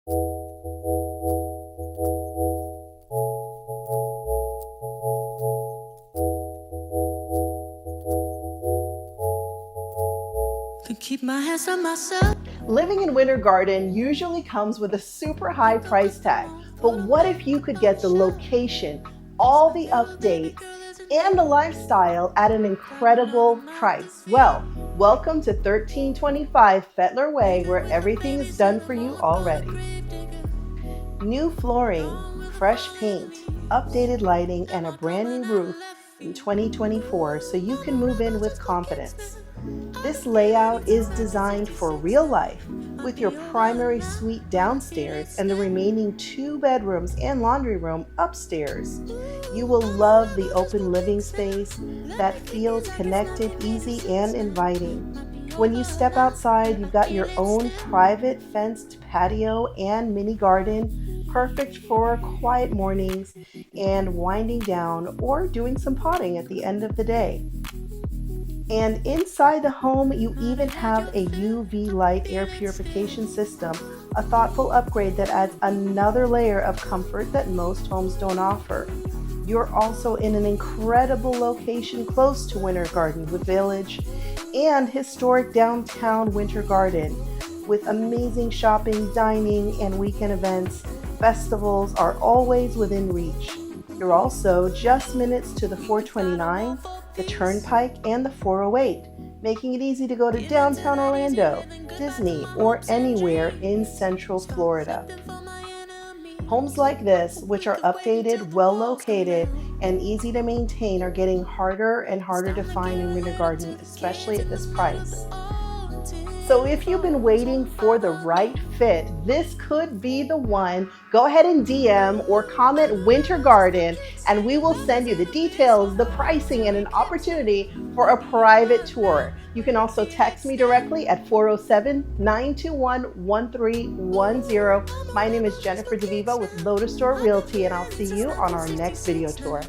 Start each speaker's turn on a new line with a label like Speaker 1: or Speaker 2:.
Speaker 1: Keep my hands on myself.
Speaker 2: Living in Winter Garden usually comes with a super high price tag, but what if you could get the location, all the updates, and the lifestyle at an incredible price? Well, welcome to 1325 Fettler Way, where everything is done for you already. New flooring, fresh paint, updated lighting, and a brand new roof in 2024 so you can move in with confidence. This layout is designed for real life with your primary suite downstairs and the remaining 2 bedrooms and laundry room upstairs. You will love the open living space that feels connected, easy, and inviting. When you step outside, you've got your own private fenced patio and mini garden, perfect for quiet mornings and winding down or doing some potting at the end of the day. And inside the home, you even have a UV light air purification system, a thoughtful upgrade that adds another layer of comfort that most homes don't offer. You're also in an incredible location close to Winter Garden with Village and historic downtown Winter Garden with amazing shopping, dining, and weekend events. Festivals are always within reach. You're also just minutes to the 429, the Turnpike, and the 408, making it easy to go to downtown Orlando, Disney, or anywhere in Central Florida. Homes like this, which are updated, well located, and easy to maintain, are getting harder and harder to find in Winter Garden, especially at this price. So if you've been waiting for the right fit, this could be the one. Go ahead and DM or comment Winter Garden, and we will send you the details, the pricing, and an opportunity for a private tour. You can also text me directly at 407-921-1310. My name is Jennifer DeVivo with Lotus Store Realty, and I'll see you on our next video tour.